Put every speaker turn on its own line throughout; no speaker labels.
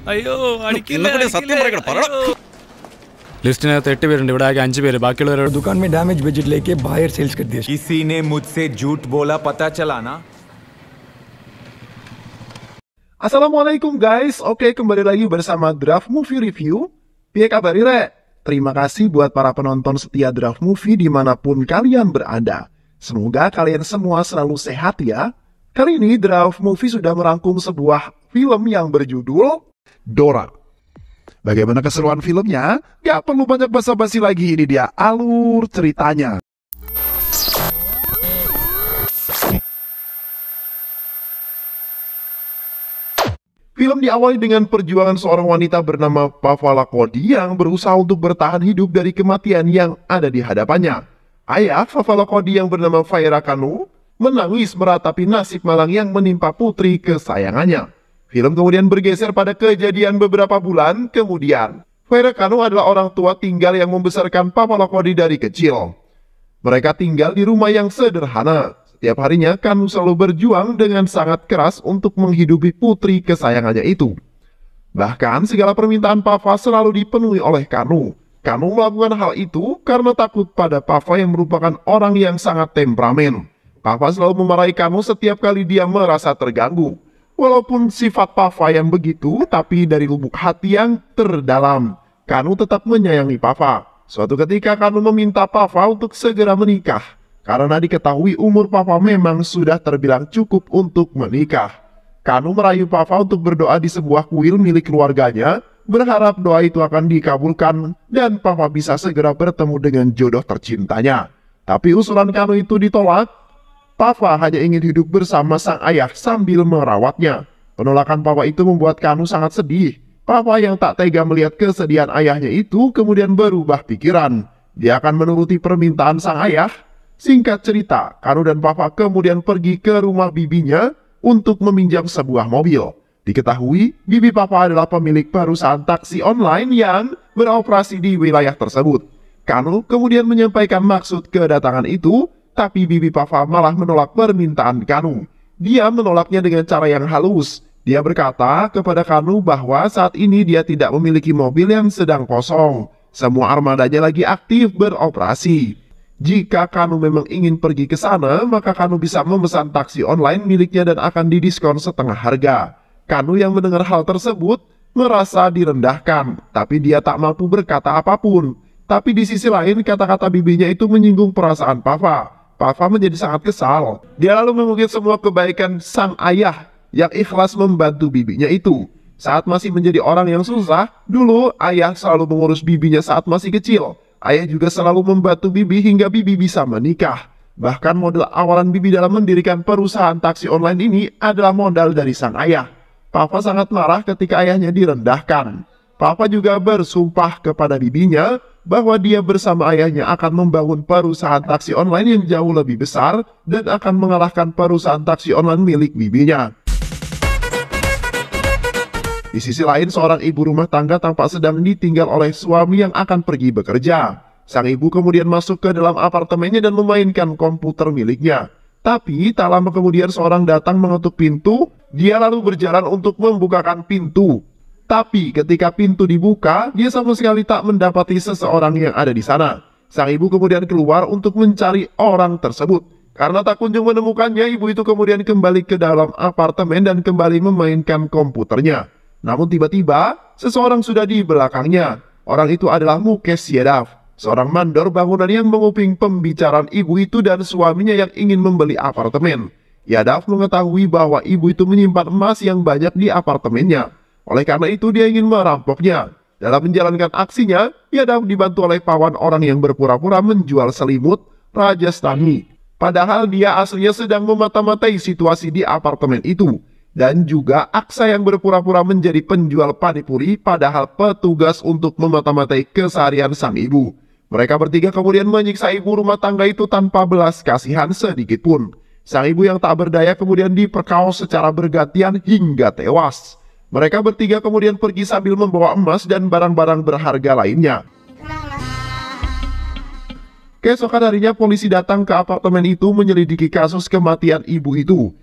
അയ്യോ
ലിസ്റ്റിനകത്ത് 8 പേരുണ്ട്, ഇവിടെ ആകെ 5 പേര്. ബാക്കിയുള്ളവരോട്
दुकान में डैमेज बजट लेके बाहर सेल्स कर दिया.
किसी ने मुझसे झूठ बोला, पता चला ना.
Assalamualaikum guys, oke kembali lagi bersama Draft Movie Review. Piye kabar Ire? Terima kasih buat para penonton setia Draft Movie dimanapun kalian berada. Semoga kalian semua selalu sehat ya. Kali ini Draft Movie sudah merangkum sebuah film yang berjudul Dora. Bagaimana keseruan filmnya? Gak perlu banyak basa-basi lagi, ini dia alur ceritanya. Film diawali dengan perjuangan seorang wanita bernama Pavala Cody yang berusaha untuk bertahan hidup dari kematian yang ada di hadapannya. Ayah Pavala Cody yang bernama Faira Kanu menangis meratapi nasib malang yang menimpa putri kesayangannya. Film kemudian bergeser pada kejadian beberapa bulan kemudian. Faira Kanu adalah orang tua tinggal yang membesarkan Pavala Cody dari kecil. Mereka tinggal di rumah yang sederhana. Setiap harinya, Kanu selalu berjuang dengan sangat keras untuk menghidupi putri kesayangannya itu. Bahkan, segala permintaan Papa selalu dipenuhi oleh Kanu. Kanu melakukan hal itu karena takut pada Papa yang merupakan orang yang sangat temperamen. Papa selalu memarahi Kanu setiap kali dia merasa terganggu. Walaupun sifat Papa yang begitu, tapi dari lubuk hati yang terdalam, Kanu tetap menyayangi Papa. Suatu ketika, Kanu meminta Papa untuk segera menikah. Karena diketahui umur Papa memang sudah terbilang cukup untuk menikah. Kanu merayu Papa untuk berdoa di sebuah kuil milik keluarganya, berharap doa itu akan dikabulkan dan Papa bisa segera bertemu dengan jodoh tercintanya. Tapi usulan Kanu itu ditolak. Papa hanya ingin hidup bersama sang ayah sambil merawatnya. Penolakan Papa itu membuat Kanu sangat sedih. Papa yang tak tega melihat kesedihan ayahnya itu kemudian berubah pikiran. Dia akan menuruti permintaan sang ayah. Singkat cerita, Kanu dan Papa kemudian pergi ke rumah bibinya untuk meminjam sebuah mobil. Diketahui, bibi Papa adalah pemilik perusahaan taksi online yang beroperasi di wilayah tersebut. Kanu kemudian menyampaikan maksud kedatangan itu, tapi bibi Papa malah menolak permintaan Kanu. Dia menolaknya dengan cara yang halus. Dia berkata kepada Kanu bahwa saat ini dia tidak memiliki mobil yang sedang kosong. Semua armadanya lagi aktif beroperasi. Jika Kanu memang ingin pergi ke sana, maka Kanu bisa memesan taksi online miliknya dan akan didiskon setengah harga. Kanu yang mendengar hal tersebut merasa direndahkan, tapi dia tak mampu berkata apapun. Tapi di sisi lain, kata-kata bibinya itu menyinggung perasaan Papa. Papa menjadi sangat kesal. Dia lalu mengukir semua kebaikan sang ayah yang ikhlas membantu bibinya itu. Saat masih menjadi orang yang susah, dulu ayah selalu mengurus bibinya saat masih kecil. Ayah juga selalu membantu bibi hingga bibi bisa menikah. Bahkan modal awalan bibi dalam mendirikan perusahaan taksi online ini adalah modal dari sang ayah. Papa sangat marah ketika ayahnya direndahkan. Papa juga bersumpah kepada bibinya bahwa dia bersama ayahnya akan membangun perusahaan taksi online yang jauh lebih besar dan akan mengalahkan perusahaan taksi online milik bibinya. Di sisi lain, seorang ibu rumah tangga tampak sedang ditinggal oleh suami yang akan pergi bekerja. Sang ibu kemudian masuk ke dalam apartemennya dan memainkan komputer miliknya. Tapi, tak lama kemudian seorang datang mengetuk pintu, dia lalu berjalan untuk membukakan pintu. Tapi, ketika pintu dibuka, dia sama sekali tak mendapati seseorang yang ada di sana. Sang ibu kemudian keluar untuk mencari orang tersebut. Karena tak kunjung menemukannya, ibu itu kemudian kembali ke dalam apartemen dan kembali memainkan komputernya. Namun tiba-tiba, seseorang sudah di belakangnya. Orang itu adalah Mukesh Yadav, seorang mandor bangunan yang menguping pembicaraan ibu itu dan suaminya yang ingin membeli apartemen. Yadav mengetahui bahwa ibu itu menyimpan emas yang banyak di apartemennya. Oleh karena itu, dia ingin merampoknya. Dalam menjalankan aksinya, Yadav dibantu oleh pawan orang yang berpura-pura menjual selimut, Rajasthani. Padahal dia aslinya sedang memata-matai situasi di apartemen itu. Dan juga Aksa yang berpura-pura menjadi penjual panipuri padahal petugas untuk memata-matai keseharian sang ibu. Mereka bertiga kemudian menyiksa ibu rumah tangga itu tanpa belas kasihan sedikit pun. Sang ibu yang tak berdaya kemudian diperkaos secara bergantian hingga tewas. Mereka bertiga kemudian pergi sambil membawa emas dan barang-barang berharga lainnya. Keesokan harinya polisi datang ke apartemen itu menyelidiki kasus kematian ibu itu.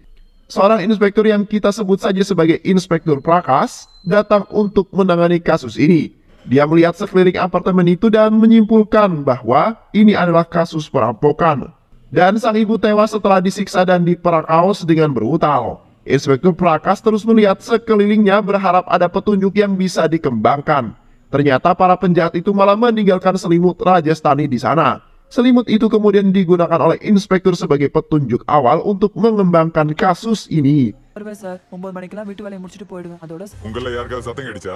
seorang inspektur yang kita sebut saja sebagai Inspektur Prakas datang untuk menangani kasus ini. Dia melihat sekeliling apartemen itu dan menyimpulkan bahwa ini adalah kasus perampokan. Dan sang ibu tewas setelah disiksa dan diperakaos dengan brutal. Inspektur Prakas terus melihat sekelilingnya berharap ada petunjuk yang bisa dikembangkan. Ternyata para penjahat itu malah meninggalkan selimut Rajasthani di sana. Selimut itu kemudian digunakan oleh inspektur sebagai petunjuk awal untuk mengembangkan kasus ini.
உங்கள யாருக்காவது சத்தம் அடிச்சா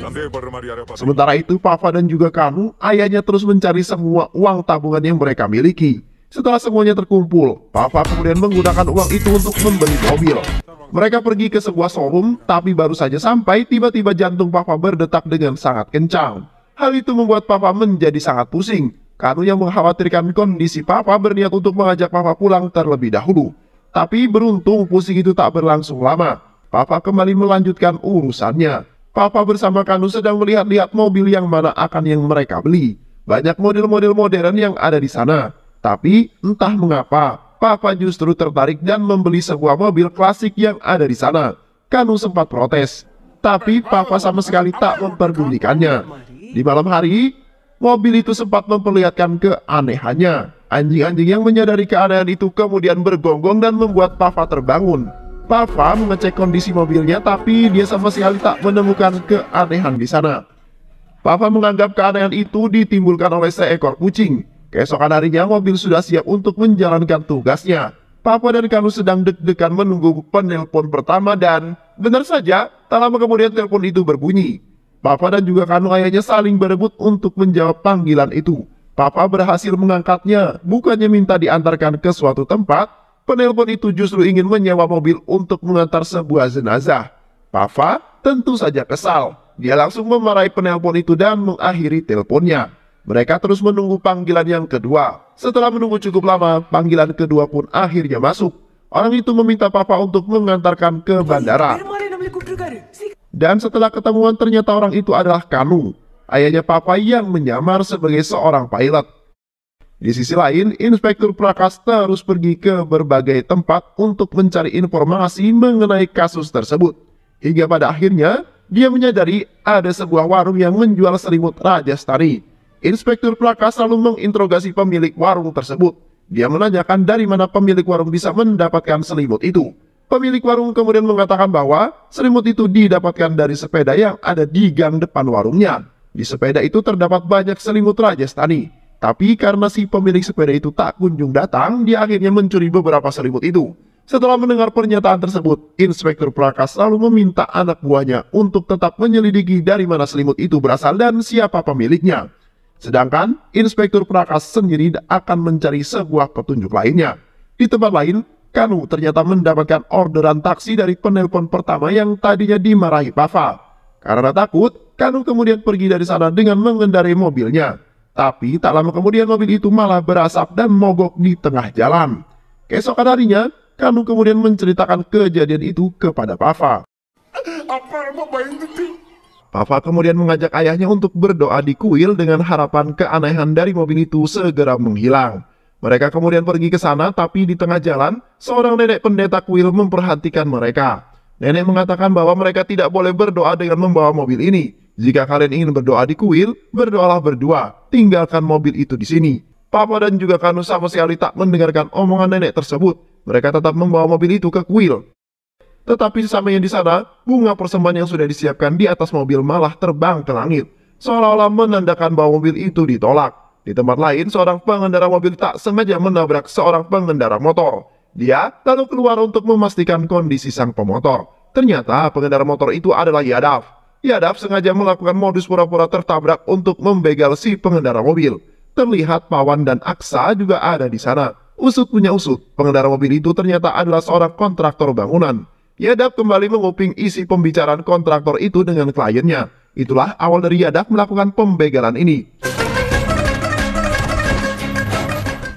சந்தேகப்படுற மாதிரி யாரையா
Sementara itu, Papa dan juga Kanu, ayahnya terus mencari semua uang tabungan yang mereka miliki. Setelah semuanya terkumpul, Papa kemudian menggunakan uang itu untuk membeli mobil. Mereka pergi ke sebuah showroom, tapi baru saja sampai, tiba-tiba jantung Papa berdetak dengan sangat kencang. Hal itu membuat Papa menjadi sangat pusing. Kanu yang mengkhawatirkan kondisi Papa berniat untuk mengajak Papa pulang terlebih dahulu. Tapi beruntung pusing itu tak berlangsung lama. Papa kembali melanjutkan urusannya. Papa bersama Kanu sedang melihat-lihat mobil yang mana akan yang mereka beli. Banyak model-model modern yang ada di sana. Tapi entah mengapa, Papa justru tertarik dan membeli sebuah mobil klasik yang ada di sana. Kanu sempat protes, tapi Papa sama sekali tak memperdulikannya. Di malam hari, mobil itu sempat memperlihatkan keanehannya. Anjing-anjing yang menyadari keanehan itu kemudian bergonggong dan membuat Papa terbangun. Papa mengecek kondisi mobilnya, tapi dia sama sekali tak menemukan keanehan di sana. Papa menganggap keanehan itu ditimbulkan oleh seekor kucing. Keesokan harinya mobil sudah siap untuk menjalankan tugasnya. Papa dan Kanu sedang deg-degan menunggu penelpon pertama dan benar saja, tak lama kemudian telepon itu berbunyi. Papa dan juga Kanu ayahnya saling berebut untuk menjawab panggilan itu. Papa berhasil mengangkatnya, bukannya minta diantarkan ke suatu tempat. Penelpon itu justru ingin menyewa mobil untuk mengantar sebuah jenazah. Papa tentu saja kesal. Dia langsung memarahi penelpon itu dan mengakhiri teleponnya. Mereka terus menunggu panggilan yang kedua. Setelah menunggu cukup lama, panggilan kedua pun akhirnya masuk. Orang itu meminta Papa untuk mengantarkan ke bandara. Dan setelah ketemuan ternyata orang itu adalah Kanu, ayahnya Papa yang menyamar sebagai seorang pilot. Di sisi lain, Inspektur Prakas terus pergi ke berbagai tempat untuk mencari informasi mengenai kasus tersebut. Hingga pada akhirnya, dia menyadari ada sebuah warung yang menjual selimut Rajasthani. Inspektur Prakas lalu menginterogasi pemilik warung tersebut. Dia menanyakan dari mana pemilik warung bisa mendapatkan selimut itu. Pemilik warung kemudian mengatakan bahwa selimut itu didapatkan dari sepeda yang ada di gang depan warungnya. Di sepeda itu terdapat banyak selimut Rajasthani. Tapi karena si pemilik sepeda itu tak kunjung datang, dia akhirnya mencuri beberapa selimut itu. Setelah mendengar pernyataan tersebut, Inspektur Prakas lalu meminta anak buahnya untuk tetap menyelidiki dari mana selimut itu berasal dan siapa pemiliknya. Sedangkan Inspektur Prakas sendiri akan mencari sebuah petunjuk lainnya. Di tempat lain, Kanu ternyata mendapatkan orderan taksi dari penelpon pertama yang tadinya dimarahi Papa. Karena takut, Kanu kemudian pergi dari sana dengan mengendarai mobilnya. Tapi tak lama kemudian mobil itu malah berasap dan mogok di tengah jalan. Keesokan harinya, Kanu kemudian menceritakan kejadian itu kepada Papa. Papa kemudian mengajak ayahnya untuk berdoa di kuil dengan harapan keanehan dari mobil itu segera menghilang. Mereka kemudian pergi ke sana, tapi di tengah jalan, seorang nenek pendeta kuil memperhatikan mereka. Nenek mengatakan bahwa mereka tidak boleh berdoa dengan membawa mobil ini. Jika kalian ingin berdoa di kuil, berdoalah berdua, tinggalkan mobil itu di sini. Papa dan juga Kanu sama sekali tak mendengarkan omongan nenek tersebut. Mereka tetap membawa mobil itu ke kuil. Tetapi sesampainya di sana, bunga persembahan yang sudah disiapkan di atas mobil malah terbang ke langit, seolah-olah menandakan bahwa mobil itu ditolak. Di tempat lain, seorang pengendara mobil tak sengaja menabrak seorang pengendara motor. Dia lalu keluar untuk memastikan kondisi sang pemotor. Ternyata pengendara motor itu adalah Yadav. Yadav sengaja melakukan modus pura-pura tertabrak untuk membegal si pengendara mobil. Terlihat Pawan dan Aksa juga ada di sana. Usut punya usut, pengendara mobil itu ternyata adalah seorang kontraktor bangunan. Yadav kembali menguping isi pembicaraan kontraktor itu dengan kliennya. Itulah awal dari Yadav melakukan pembegalan ini.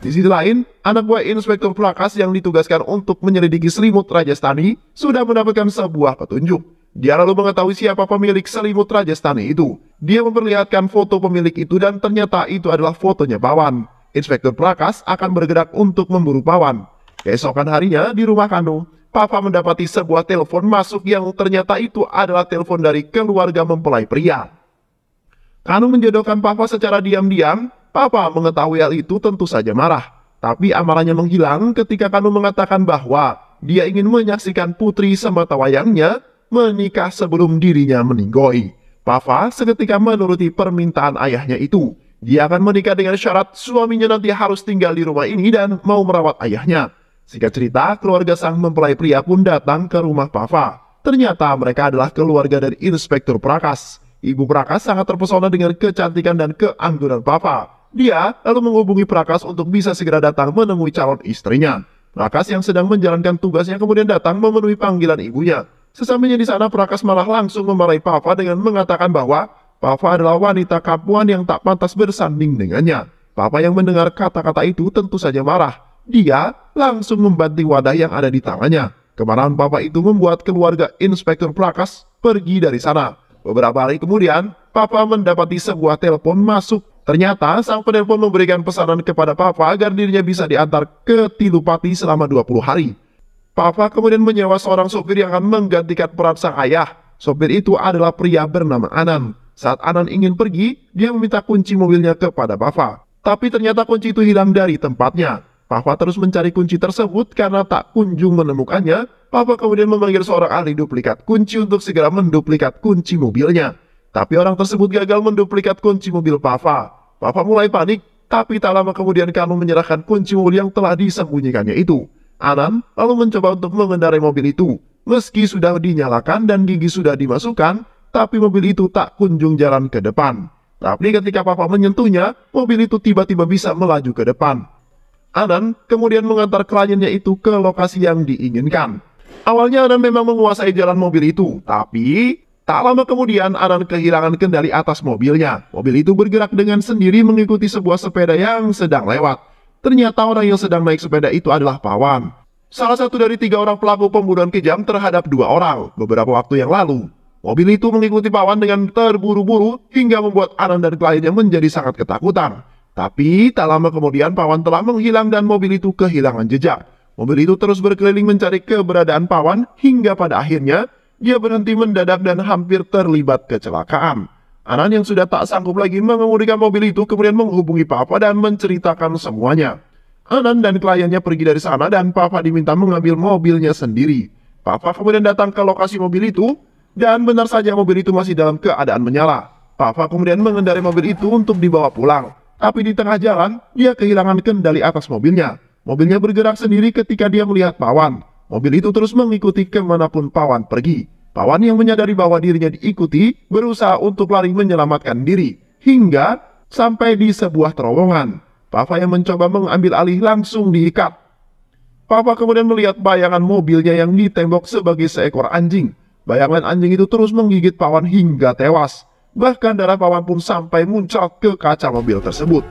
Di sisi lain, anak buah Inspektur Prakas yang ditugaskan untuk menyelidiki selimut Rajasthani sudah mendapatkan sebuah petunjuk. Dia lalu mengetahui siapa pemilik selimut Rajasthani itu. Dia memperlihatkan foto pemilik itu dan ternyata itu adalah fotonya Pawan. Inspektur Prakas akan bergerak untuk memburu Pawan. Keesokan harinya di rumah Kanu, Papa mendapati sebuah telepon masuk yang ternyata itu adalah telepon dari keluarga mempelai pria. Kanu menjodohkan Papa secara diam-diam. Papa mengetahui hal itu tentu saja marah. Tapi amarahnya menghilang ketika Kanu mengatakan bahwa dia ingin menyaksikan putri sematawayangnya menikah sebelum dirinya meninggoy. Papa seketika menuruti permintaan ayahnya itu. Dia akan menikah dengan syarat suaminya nanti harus tinggal di rumah ini dan mau merawat ayahnya. Singkat cerita, keluarga sang mempelai pria pun datang ke rumah Papa. Ternyata mereka adalah keluarga dari Inspektur Prakas. Ibu Prakas sangat terpesona dengan kecantikan dan keanggunan Papa. Dia lalu menghubungi Prakas untuk bisa segera datang menemui calon istrinya. Prakas yang sedang menjalankan tugasnya kemudian datang memenuhi panggilan ibunya. Sesampainya di sana, Prakas malah langsung memarahi Papa dengan mengatakan bahwa Papa adalah wanita kampungan yang tak pantas bersanding dengannya. Papa yang mendengar kata-kata itu tentu saja marah. Dia langsung membanting wadah yang ada di tangannya. Kemarahan Papa itu membuat keluarga Inspektur Prakas pergi dari sana. Beberapa hari kemudian, Papa mendapati sebuah telepon masuk. Ternyata sang penelpon memberikan pesanan kepada Papa agar dirinya bisa diantar ke Tilupati selama 20 hari. Papa kemudian menyewa seorang sopir yang akan menggantikan peran sang ayah. Sopir itu adalah pria bernama Anan. Saat Anan ingin pergi, dia meminta kunci mobilnya kepada Papa. Tapi ternyata kunci itu hilang dari tempatnya. Papa terus mencari kunci tersebut karena tak kunjung menemukannya. Papa kemudian memanggil seorang ahli duplikat kunci untuk segera menduplikat kunci mobilnya. Tapi orang tersebut gagal menduplikat kunci mobil Papa. Papa mulai panik, tapi tak lama kemudian Kanu menyerahkan kunci mobil yang telah disembunyikannya itu. Anan lalu mencoba untuk mengendarai mobil itu. Meski sudah dinyalakan dan gigi sudah dimasukkan, tapi mobil itu tak kunjung jalan ke depan. Tapi ketika Papa menyentuhnya, mobil itu tiba-tiba bisa melaju ke depan. Anan kemudian mengantar kliennya itu ke lokasi yang diinginkan. Awalnya Anan memang menguasai jalan mobil itu, tapi tak lama kemudian Anan kehilangan kendali atas mobilnya. Mobil itu bergerak dengan sendiri mengikuti sebuah sepeda yang sedang lewat. Ternyata orang yang sedang naik sepeda itu adalah Pawan. Salah satu dari 3 orang pelaku pembunuhan kejam terhadap 2 orang beberapa waktu yang lalu. Mobil itu mengikuti Pawan dengan terburu-buru hingga membuat Anan dan kliennya menjadi sangat ketakutan. Tapi tak lama kemudian Pawan telah menghilang dan mobil itu kehilangan jejak. Mobil itu terus berkeliling mencari keberadaan Pawan hingga pada akhirnya dia berhenti mendadak dan hampir terlibat kecelakaan. Anan yang sudah tak sanggup lagi mengemudikan mobil itu kemudian menghubungi Papa dan menceritakan semuanya. Anan dan kliennya pergi dari sana dan Papa diminta mengambil mobilnya sendiri. Papa kemudian datang ke lokasi mobil itu dan benar saja mobil itu masih dalam keadaan menyala. Papa kemudian mengendarai mobil itu untuk dibawa pulang. Tapi di tengah jalan, dia kehilangan kendali atas mobilnya. Mobilnya bergerak sendiri ketika dia melihat Pawan. Mobil itu terus mengikuti kemanapun Pawan pergi. Pawan yang menyadari bahwa dirinya diikuti, berusaha untuk lari menyelamatkan diri. Hingga sampai di sebuah terowongan. Papa yang mencoba mengambil alih langsung diikat. Papa kemudian melihat bayangan mobilnya yang ditembok sebagai seekor anjing. Bayangan anjing itu terus menggigit Pawan hingga tewas. Bahkan darah Pawan pun sampai muncrat ke kaca mobil tersebut.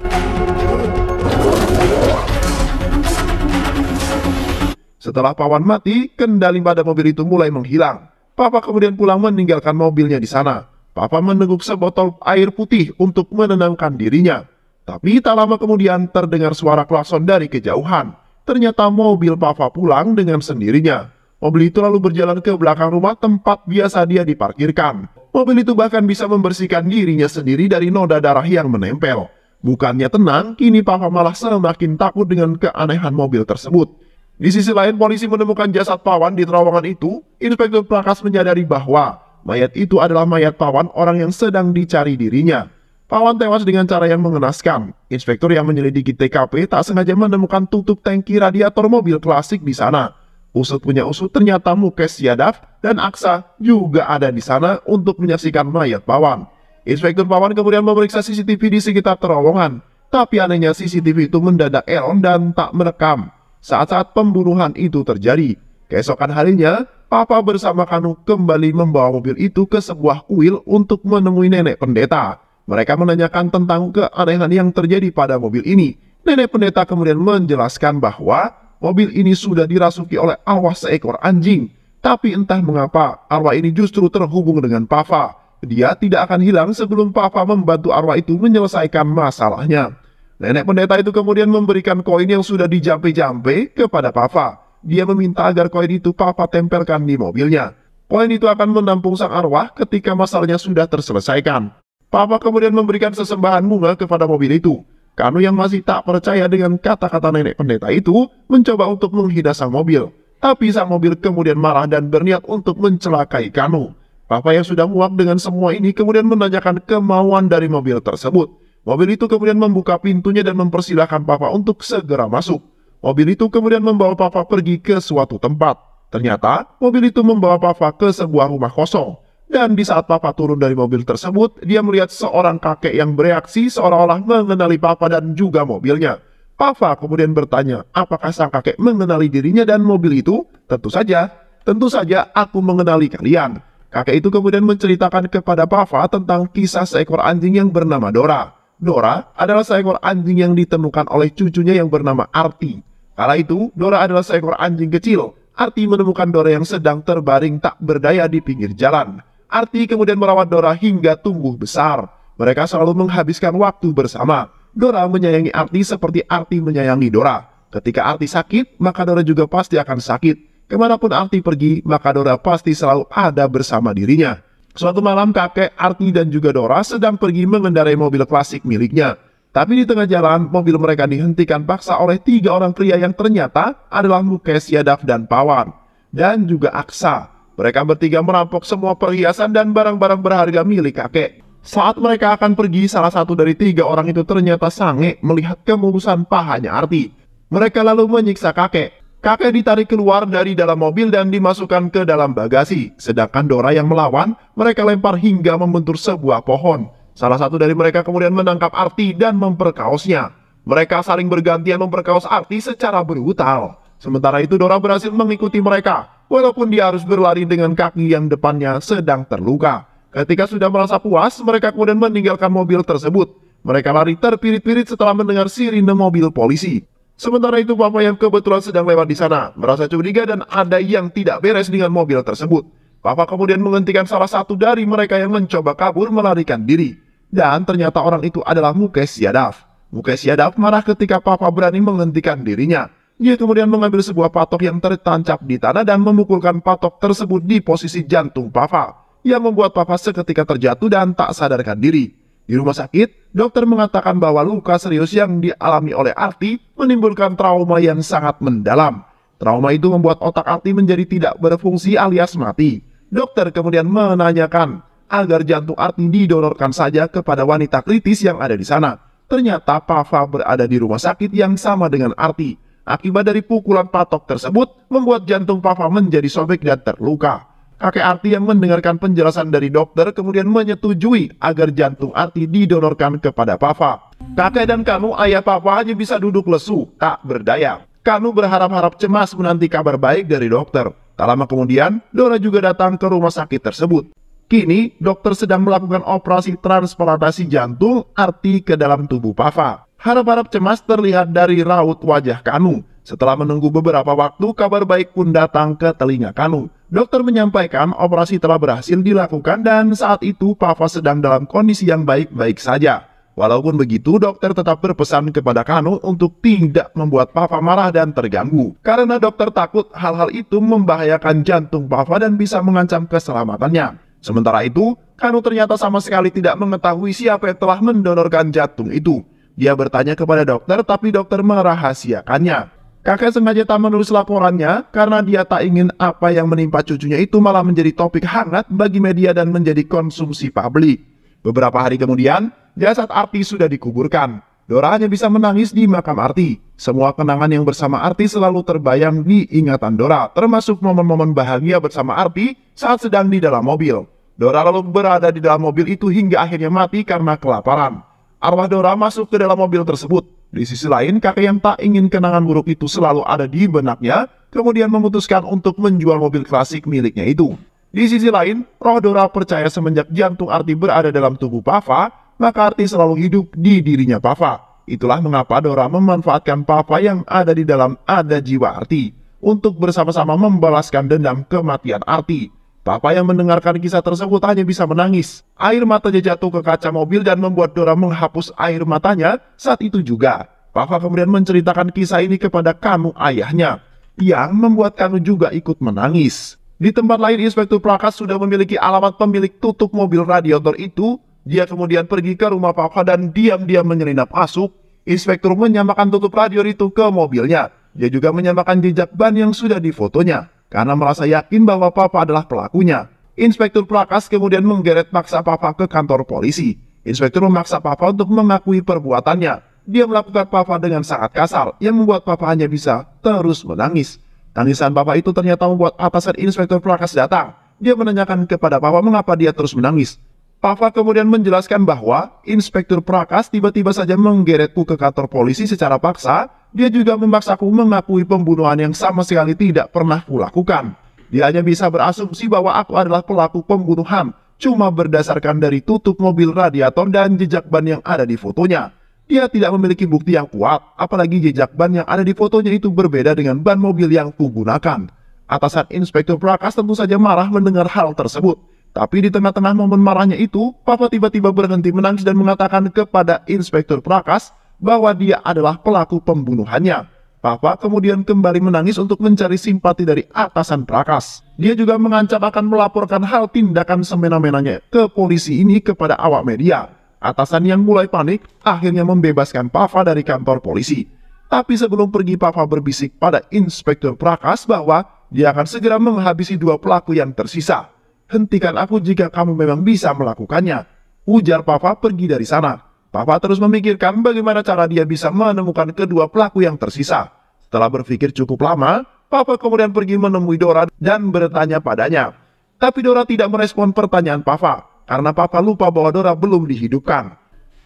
Setelah Pawan mati, kendali pada mobil itu mulai menghilang. Papa kemudian pulang meninggalkan mobilnya di sana. Papa meneguk sebotol air putih untuk menenangkan dirinya. Tapi tak lama kemudian terdengar suara klakson dari kejauhan. Ternyata mobil Papa pulang dengan sendirinya. Mobil itu lalu berjalan ke belakang rumah tempat biasa dia diparkirkan. Mobil itu bahkan bisa membersihkan dirinya sendiri dari noda darah yang menempel. Bukannya tenang, kini Papa malah semakin takut dengan keanehan mobil tersebut. Di sisi lain, polisi menemukan jasad Pawan di terowongan itu. Inspektur Prakas menyadari bahwa mayat itu adalah mayat Pawan, orang yang sedang dicari dirinya. Pawan tewas dengan cara yang mengenaskan. Inspektur yang menyelidiki TKP tak sengaja menemukan tutup tangki radiator mobil klasik di sana. Usut punya usut, ternyata Mukes Yadav dan Aksa juga ada di sana untuk menyaksikan mayat Pawan. Inspektur Pawan kemudian memeriksa CCTV di sekitar terowongan. Tapi anehnya CCTV itu mendadak error dan tak merekam saat-saat pembunuhan itu terjadi. Keesokan harinya, Papa bersama Kanu kembali membawa mobil itu ke sebuah kuil untuk menemui nenek pendeta. Mereka menanyakan tentang keanehan yang terjadi pada mobil ini. Nenek pendeta kemudian menjelaskan bahwa mobil ini sudah dirasuki oleh arwah seekor anjing. Tapi entah mengapa arwah ini justru terhubung dengan Papa. Dia tidak akan hilang sebelum Papa membantu arwah itu menyelesaikan masalahnya. Nenek pendeta itu kemudian memberikan koin yang sudah dijampe-jampe kepada Papa. Dia meminta agar koin itu Papa tempelkan di mobilnya. Koin itu akan menampung sang arwah ketika masalahnya sudah terselesaikan. Papa kemudian memberikan sesembahan bunga kepada mobil itu. Kanu yang masih tak percaya dengan kata-kata nenek pendeta itu mencoba untuk menghina sang mobil. Tapi sang mobil kemudian marah dan berniat untuk mencelakai Kanu. Papa yang sudah muak dengan semua ini kemudian menanyakan kemauan dari mobil tersebut. Mobil itu kemudian membuka pintunya dan mempersilahkan Papa untuk segera masuk. Mobil itu kemudian membawa Papa pergi ke suatu tempat. Ternyata mobil itu membawa Papa ke sebuah rumah kosong. Dan di saat Papa turun dari mobil tersebut, dia melihat seorang kakek yang bereaksi seolah-olah mengenali Papa dan juga mobilnya. Papa kemudian bertanya, apakah sang kakek mengenali dirinya dan mobil itu? Tentu saja aku mengenali kalian. Kakek itu kemudian menceritakan kepada Papa tentang kisah seekor anjing yang bernama Dora. Dora adalah seekor anjing yang ditemukan oleh cucunya yang bernama Arti. Kala itu, Dora adalah seekor anjing kecil. Arti menemukan Dora yang sedang terbaring tak berdaya di pinggir jalan. Arti kemudian merawat Dora hingga tumbuh besar. Mereka selalu menghabiskan waktu bersama. Dora menyayangi Arti seperti Arti menyayangi Dora. Ketika Arti sakit, maka Dora juga pasti akan sakit. Kemanapun Arti pergi, maka Dora pasti selalu ada bersama dirinya. Suatu malam kakek, Arti dan juga Dora sedang pergi mengendarai mobil klasik miliknya. Tapi di tengah jalan, mobil mereka dihentikan paksa oleh 3 orang pria yang ternyata adalah Mukes, Yadav, dan Pawan. Dan juga Aksa. Mereka bertiga merampok semua perhiasan dan barang-barang berharga milik kakek. Saat mereka akan pergi, salah satu dari 3 orang itu ternyata sange melihat kemulusan pahanya Arti. Mereka lalu menyiksa kakek. Kakek ditarik keluar dari dalam mobil dan dimasukkan ke dalam bagasi. Sedangkan Dora yang melawan, mereka lempar hingga membentur sebuah pohon. Salah satu dari mereka kemudian menangkap Arti dan memperkaosnya. Mereka saling bergantian memperkaos Arti secara brutal. Sementara itu Dora berhasil mengikuti mereka, walaupun dia harus berlari dengan kaki yang depannya sedang terluka. Ketika sudah merasa puas, mereka kemudian meninggalkan mobil tersebut. Mereka lari terpirit-pirit setelah mendengar sirine mobil polisi. Sementara itu Papa yang kebetulan sedang lewat di sana merasa curiga dan ada yang tidak beres dengan mobil tersebut. Papa kemudian menghentikan salah satu dari mereka yang mencoba kabur melarikan diri. Dan ternyata orang itu adalah Mukes Yadav. Mukes Yadav marah ketika Papa berani menghentikan dirinya. Dia kemudian mengambil sebuah patok yang tertancap di tanah dan memukulkan patok tersebut di posisi jantung Papa, yang membuat Papa seketika terjatuh dan tak sadarkan diri. Di rumah sakit, dokter mengatakan bahwa luka serius yang dialami oleh Arti menimbulkan trauma yang sangat mendalam. Trauma itu membuat otak Arti menjadi tidak berfungsi alias mati. Dokter kemudian menanyakan agar jantung Arti didonorkan saja kepada wanita kritis yang ada di sana. Ternyata Papa berada di rumah sakit yang sama dengan Arti. Akibat dari pukulan patok tersebut, membuat jantung Papa menjadi sobek dan terluka. Kakek Arti yang mendengarkan penjelasan dari dokter kemudian menyetujui agar jantung Arti didonorkan kepada Papa. Kakek dan Kanu, ayah Papa, hanya bisa duduk lesu, tak berdaya. Kanu berharap-harap cemas menanti kabar baik dari dokter. Tak lama kemudian, Dora juga datang ke rumah sakit tersebut. Kini, dokter sedang melakukan operasi transplantasi jantung Arti ke dalam tubuh Papa. Harap-harap cemas terlihat dari raut wajah Kanu. Setelah menunggu beberapa waktu, kabar baik pun datang ke telinga Kanu. Dokter menyampaikan operasi telah berhasil dilakukan dan saat itu Papa sedang dalam kondisi yang baik-baik saja. Walaupun begitu, dokter tetap berpesan kepada Kanu untuk tidak membuat Papa marah dan terganggu. Karena dokter takut hal-hal itu membahayakan jantung Papa dan bisa mengancam keselamatannya. Sementara itu, Kanu ternyata sama sekali tidak mengetahui siapa yang telah mendonorkan jantung itu. Dia bertanya kepada dokter, tapi dokter merahasiakannya. Kakek sengaja tak menulis laporannya karena dia tak ingin apa yang menimpa cucunya itu malah menjadi topik hangat bagi media dan menjadi konsumsi publik. Beberapa hari kemudian, jasad Arti sudah dikuburkan. Dora hanya bisa menangis di makam Arti. Semua kenangan yang bersama Arti selalu terbayang di ingatan Dora, termasuk momen-momen bahagia bersama Arti saat sedang di dalam mobil. Dora lalu berada di dalam mobil itu hingga akhirnya mati karena kelaparan. Arwah Dora masuk ke dalam mobil tersebut. Di sisi lain, kakek yang tak ingin kenangan buruk itu selalu ada di benaknya, kemudian memutuskan untuk menjual mobil klasik miliknya itu. Di sisi lain, roh Dora percaya semenjak jantung Arti berada dalam tubuh Papa, maka Arti selalu hidup di dirinya Papa. Itulah mengapa Dora memanfaatkan Papa yang ada di dalam ada jiwa Arti, untuk bersama-sama membalaskan dendam kematian Arti. Papa yang mendengarkan kisah tersebut hanya bisa menangis. Air matanya jatuh ke kaca mobil dan membuat Dora menghapus air matanya saat itu juga. Papa kemudian menceritakan kisah ini kepada Kanu, ayahnya. yang membuat Kanu juga ikut menangis. Di tempat lain, Inspektur Prakas sudah memiliki alamat pemilik tutup mobil radiator itu. Dia kemudian pergi ke rumah Papa dan diam-diam menyelinap masuk. Inspektur menyamakan tutup radiator itu ke mobilnya. Dia juga menyamakan jejak ban yang sudah difotonya, karena merasa yakin bahwa Papa adalah pelakunya. Inspektur Prakas kemudian menggeret paksa Papa ke kantor polisi. Inspektur memaksa Papa untuk mengakui perbuatannya. Dia melakukan Papa dengan sangat kasar, yang membuat Papa hanya bisa terus menangis. Tangisan Papa itu ternyata membuat atasan Inspektur Prakas datang. Dia menanyakan kepada Papa mengapa dia terus menangis. Papa kemudian menjelaskan bahwa Inspektur Prakas tiba-tiba saja menggeretku ke kantor polisi secara paksa. Dia juga memaksaku mengakui pembunuhan yang sama sekali tidak pernah kulakukan. Dia hanya bisa berasumsi bahwa aku adalah pelaku pembunuhan, cuma berdasarkan dari tutup mobil radiator dan jejak ban yang ada di fotonya. Dia tidak memiliki bukti yang kuat, apalagi jejak ban yang ada di fotonya itu berbeda dengan ban mobil yang kugunakan. Atasan Inspektur Prakas tentu saja marah mendengar hal tersebut. Tapi di tengah-tengah momen marahnya itu, Papa tiba-tiba berhenti menangis dan mengatakan kepada Inspektur Prakas bahwa dia adalah pelaku pembunuhannya. Papa kemudian kembali menangis untuk mencari simpati dari atasan Prakas. Dia juga mengancam akan melaporkan hal tindakan semena-menanya ke polisi ini kepada awak media. Atasan yang mulai panik akhirnya membebaskan Papa dari kantor polisi. Tapi sebelum pergi, Papa berbisik pada Inspektur Prakas bahwa dia akan segera menghabisi dua pelaku yang tersisa. Hentikan aku jika kamu memang bisa melakukannya, ujar Papa pergi dari sana. Papa terus memikirkan bagaimana cara dia bisa menemukan kedua pelaku yang tersisa. Setelah berpikir cukup lama, Papa kemudian pergi menemui Dora dan bertanya padanya. Tapi Dora tidak merespon pertanyaan Papa, karena Papa lupa bahwa Dora belum dihidupkan.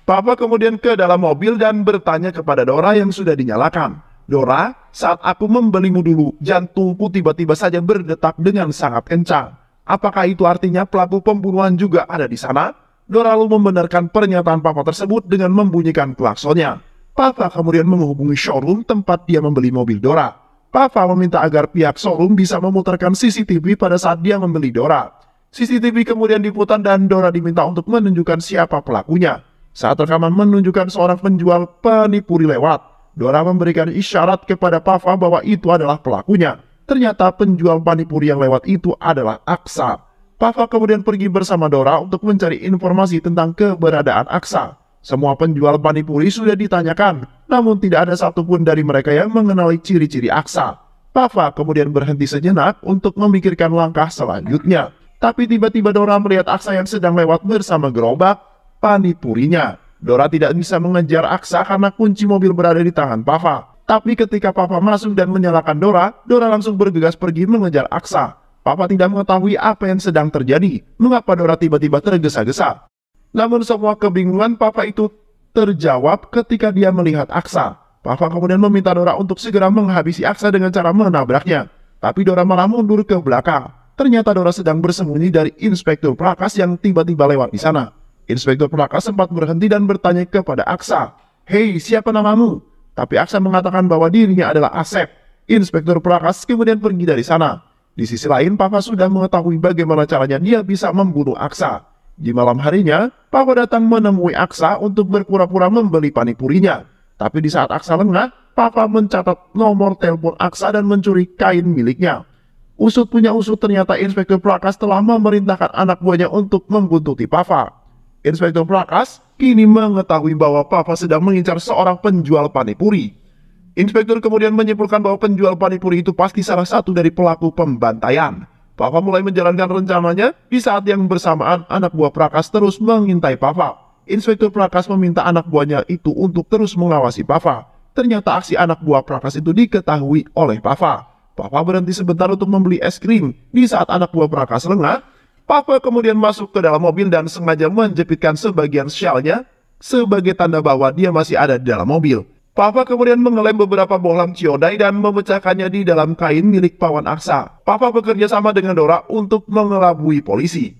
Papa kemudian ke dalam mobil dan bertanya kepada Dora yang sudah dinyalakan. Dora, saat aku membelimu dulu, jantungku tiba-tiba saja berdetak dengan sangat kencang. Apakah itu artinya pelaku pembunuhan juga ada di sana? Dora lalu membenarkan pernyataan Papa tersebut dengan membunyikan klaksonnya. Papa kemudian menghubungi showroom tempat dia membeli mobil Dora. Papa meminta agar pihak showroom bisa memutarkan CCTV pada saat dia membeli Dora. CCTV kemudian diputar dan Dora diminta untuk menunjukkan siapa pelakunya. Saat rekaman menunjukkan seorang penjual panipuri lewat, Dora memberikan isyarat kepada Papa bahwa itu adalah pelakunya. Ternyata penjual panipuri yang lewat itu adalah Aksa. Papa kemudian pergi bersama Dora untuk mencari informasi tentang keberadaan Aksa. Semua penjual panipuri sudah ditanyakan, namun tidak ada satupun dari mereka yang mengenali ciri-ciri Aksa. Papa kemudian berhenti sejenak untuk memikirkan langkah selanjutnya. Tapi tiba-tiba Dora melihat Aksa yang sedang lewat bersama gerobak panipurinya. Dora tidak bisa mengejar Aksa karena kunci mobil berada di tangan Papa. Tapi ketika Papa masuk dan menyalakan Dora, Dora langsung bergegas pergi mengejar Aksa. Papa tidak mengetahui apa yang sedang terjadi, mengapa Dora tiba-tiba tergesa-gesa. Namun semua kebingungan Papa itu terjawab ketika dia melihat Aksa. Papa kemudian meminta Dora untuk segera menghabisi Aksa dengan cara menabraknya. Tapi Dora malah mundur ke belakang. Ternyata Dora sedang bersembunyi dari Inspektur Prakas yang tiba-tiba lewat di sana. Inspektur Prakas sempat berhenti dan bertanya kepada Aksa, "Hei, siapa namamu?" Tapi Aksa mengatakan bahwa dirinya adalah Asep. Inspektur Prakas kemudian pergi dari sana. Di sisi lain, Papa sudah mengetahui bagaimana caranya dia bisa membunuh Aksa. Di malam harinya, Papa datang menemui Aksa untuk berpura-pura membeli panipurinya. Tapi di saat Aksa lengah, Papa mencatat nomor telepon Aksa dan mencuri kain miliknya. Usut punya usut, ternyata Inspektur Prakas telah memerintahkan anak buahnya untuk membuntuti Papa. Inspektur Prakas kini mengetahui bahwa Papa sedang mengincar seorang penjual panipuri. Inspektur kemudian menyimpulkan bahwa penjual panipuri itu pasti salah satu dari pelaku pembantaian. Papa mulai menjalankan rencananya. Di saat yang bersamaan, anak buah Prakas terus mengintai Papa. Inspektur Prakas meminta anak buahnya itu untuk terus mengawasi Papa. Ternyata aksi anak buah Prakas itu diketahui oleh Papa. Papa berhenti sebentar untuk membeli es krim. Di saat anak buah Prakas lengah, Papa kemudian masuk ke dalam mobil dan sengaja menjepitkan sebagian syalnya sebagai tanda bahwa dia masih ada di dalam mobil. Papa kemudian mengelem beberapa bohlam ciodai dan memecahkannya di dalam kain milik Pawan Aksa. Papa bekerja sama dengan Dora untuk mengelabui polisi.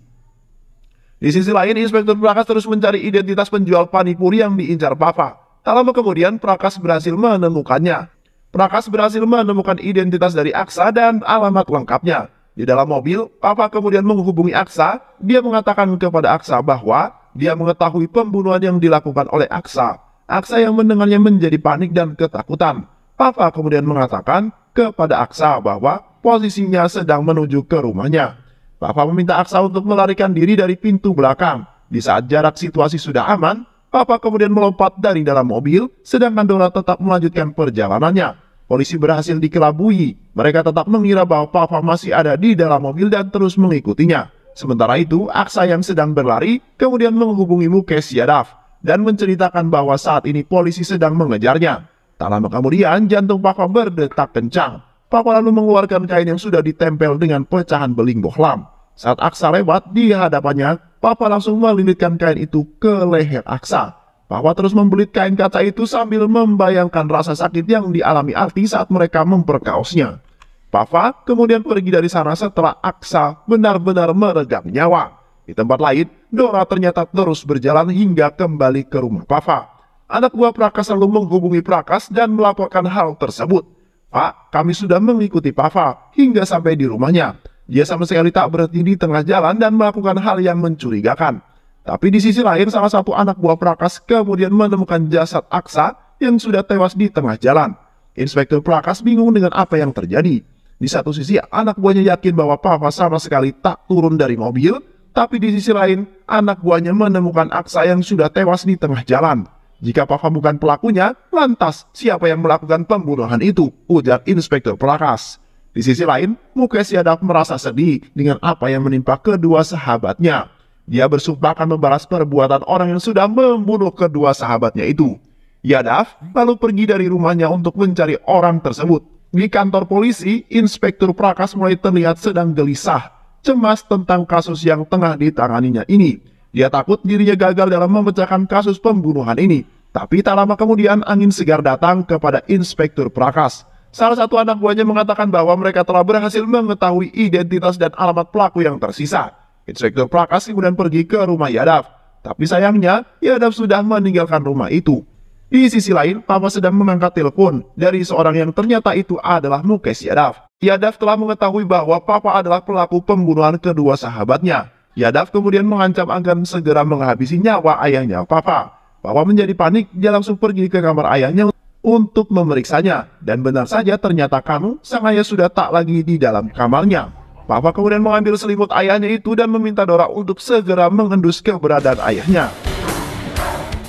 Di sisi lain, Inspektur Prakas terus mencari identitas penjual panipuri yang diincar Papa. Tak lama kemudian, Prakas berhasil menemukannya. Prakas berhasil menemukan identitas dari Aksa dan alamat lengkapnya. Di dalam mobil, Papa kemudian menghubungi Aksa. Dia mengatakan kepada Aksa bahwa dia mengetahui pembunuhan yang dilakukan oleh Aksa. Aksa yang mendengarnya menjadi panik dan ketakutan. Papa kemudian mengatakan kepada Aksa bahwa posisinya sedang menuju ke rumahnya. Papa meminta Aksa untuk melarikan diri dari pintu belakang. Di saat jarak situasi sudah aman, Papa kemudian melompat dari dalam mobil, sedangkan Dora tetap melanjutkan perjalanannya. Polisi berhasil dikelabui. Mereka tetap mengira bahwa Papa masih ada di dalam mobil dan terus mengikutinya. Sementara itu, Aksa yang sedang berlari kemudian menghubungi Mukesh Yadav dan menceritakan bahwa saat ini polisi sedang mengejarnya. Tak lama kemudian, jantung Papa berdetak kencang. Papa lalu mengeluarkan kain yang sudah ditempel dengan pecahan beling bohlam. Saat Aksa lewat di hadapannya, Papa langsung melilitkan kain itu ke leher Aksa. Papa terus membelit kain kaca itu sambil membayangkan rasa sakit yang dialami Arti saat mereka memperkaosnya. Papa kemudian pergi dari sana setelah Aksa benar-benar meregang nyawa. Di tempat lain, Dora ternyata terus berjalan hingga kembali ke rumah Papa. Anak buah Prakas lalu menghubungi Prakas dan melaporkan hal tersebut. Pak, kami sudah mengikuti Papa hingga sampai di rumahnya. Dia sama sekali tak berhenti di tengah jalan dan melakukan hal yang mencurigakan. Tapi di sisi lain, salah satu anak buah Prakas kemudian menemukan jasad Aksa yang sudah tewas di tengah jalan. Inspektur Prakas bingung dengan apa yang terjadi. Di satu sisi, anak buahnya yakin bahwa Papa sama sekali tak turun dari mobil, tapi di sisi lain, anak buahnya menemukan Aksa yang sudah tewas di tengah jalan. Jika Papa bukan pelakunya, lantas siapa yang melakukan pembunuhan itu? Ujar Inspektur Prakas. Di sisi lain, Mukesh Yadav merasa sedih dengan apa yang menimpa kedua sahabatnya. Dia bersumpah akan membalas perbuatan orang yang sudah membunuh kedua sahabatnya itu. Yadav lalu pergi dari rumahnya untuk mencari orang tersebut. Di kantor polisi, Inspektur Prakas mulai terlihat sedang gelisah, cemas tentang kasus yang tengah ditanganinya ini. Dia takut dirinya gagal dalam memecahkan kasus pembunuhan ini. Tapi tak lama kemudian angin segar datang kepada Inspektur Prakas. Salah satu anak buahnya mengatakan bahwa mereka telah berhasil mengetahui identitas dan alamat pelaku yang tersisa. Inspektur Prakas kemudian pergi ke rumah Yadav. Tapi sayangnya, Yadav sudah meninggalkan rumah itu. Di sisi lain, Papa sedang mengangkat telepon dari seorang yang ternyata itu adalah Mukesh Yadav. Yadav telah mengetahui bahwa Papa adalah pelaku pembunuhan kedua sahabatnya. Yadav kemudian mengancam akan segera menghabisi nyawa ayahnya Papa. Papa menjadi panik, dia langsung pergi ke kamar ayahnya untuk memeriksanya. Dan benar saja ternyata sang ayah sudah tak lagi di dalam kamarnya. Papa kemudian mengambil selimut ayahnya itu dan meminta Dora untuk segera mengendus keberadaan ayahnya.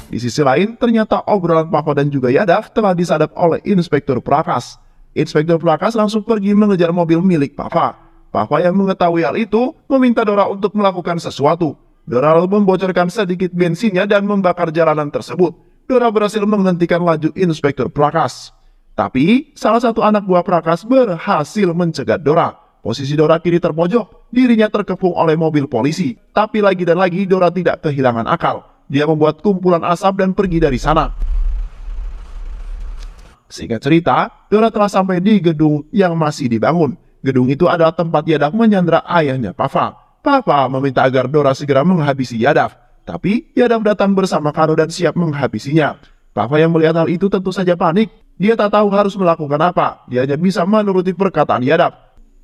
Di sisi lain, ternyata obrolan Papa dan juga Yadav telah disadap oleh Inspektur Prakas. Inspektur Prakas langsung pergi mengejar mobil milik Papa. Papa yang mengetahui hal itu meminta Dora untuk melakukan sesuatu. Dora lalu membocorkan sedikit bensinnya dan membakar jalanan tersebut. Dora berhasil menghentikan laju Inspektur Prakas. Tapi salah satu anak buah Prakas berhasil mencegat Dora. Posisi Dora kini terpojok, dirinya terkepung oleh mobil polisi. Tapi lagi dan lagi Dora tidak kehilangan akal. Dia membuat kumpulan asap dan pergi dari sana. Singkat cerita, Dora telah sampai di gedung yang masih dibangun. Gedung itu adalah tempat Yadav menyandra ayahnya Papa. Papa meminta agar Dora segera menghabisi Yadav. Tapi Yadav datang bersama Kano dan siap menghabisinya. Papa yang melihat hal itu tentu saja panik. Dia tak tahu harus melakukan apa. Dia hanya bisa menuruti perkataan Yadav.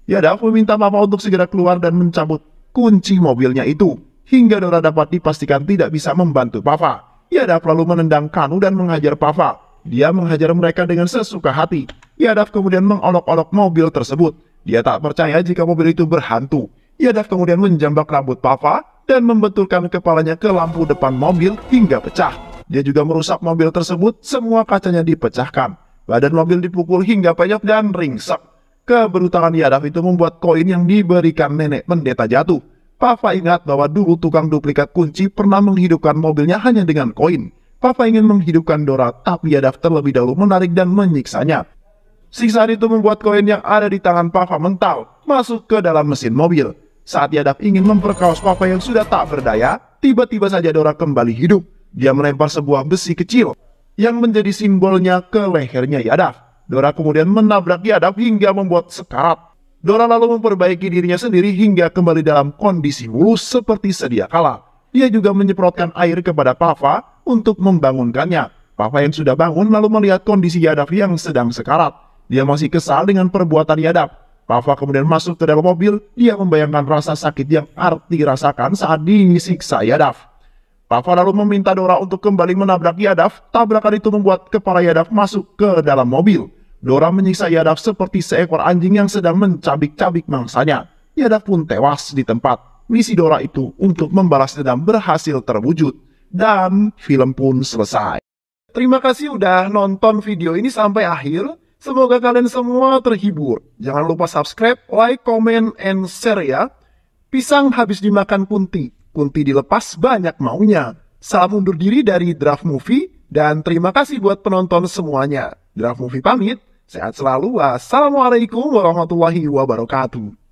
Yadav meminta Papa untuk segera keluar dan mencabut kunci mobilnya itu. Hingga Dora dapat dipastikan tidak bisa membantu Papa. Yadav lalu menendang Kano dan menghajar Papa. Dia menghajar mereka dengan sesuka hati. Yadav kemudian mengolok-olok mobil tersebut. Dia tak percaya jika mobil itu berhantu. Yadav kemudian menjambak rambut Papa dan membetulkan kepalanya ke lampu depan mobil hingga pecah. Dia juga merusak mobil tersebut, semua kacanya dipecahkan. Badan mobil dipukul hingga penyok dan ringsek. Kebrutalan Yadav itu membuat koin yang diberikan nenek pendeta jatuh. Papa ingat bahwa dulu tukang duplikat kunci pernah menghidupkan mobilnya hanya dengan koin. Papa ingin menghidupkan Dora, tapi Yadav terlebih dahulu menarik dan menyiksanya. Siksaan itu membuat koin yang ada di tangan Papa mental masuk ke dalam mesin mobil. Saat Yadav ingin memperkaos Papa yang sudah tak berdaya, tiba-tiba saja Dora kembali hidup. Dia melempar sebuah besi kecil yang menjadi simbolnya ke lehernya Yadav. Dora kemudian menabrak Yadav hingga membuat sekarat. Dora lalu memperbaiki dirinya sendiri hingga kembali dalam kondisi mulus seperti sedia kala. Dia juga menyemprotkan air kepada Papa untuk membangunkannya. Papa yang sudah bangun lalu melihat kondisi Yadav yang sedang sekarat. Dia masih kesal dengan perbuatan Yadav. Papa kemudian masuk ke dalam mobil. Dia membayangkan rasa sakit yang Arti rasakan saat disiksa Yadav. Papa lalu meminta Dora untuk kembali menabrak Yadav. Tabrakan itu membuat kepala Yadav masuk ke dalam mobil. Dora menyiksa Yadak seperti seekor anjing yang sedang mencabik-cabik mangsanya. Yadak pun tewas di tempat. Misi Dora itu untuk membalas dendam berhasil terwujud. Dan film pun selesai. Terima kasih udah nonton video ini sampai akhir. Semoga kalian semua terhibur. Jangan lupa subscribe, like, comment, and share ya. Pisang habis dimakan Kunti. Kunti dilepas banyak maunya. Salam undur diri dari Draft Movie. Dan terima kasih buat penonton semuanya. Draft Movie pamit. Sehat selalu. Wassalamualaikum warahmatullahi wabarakatuh.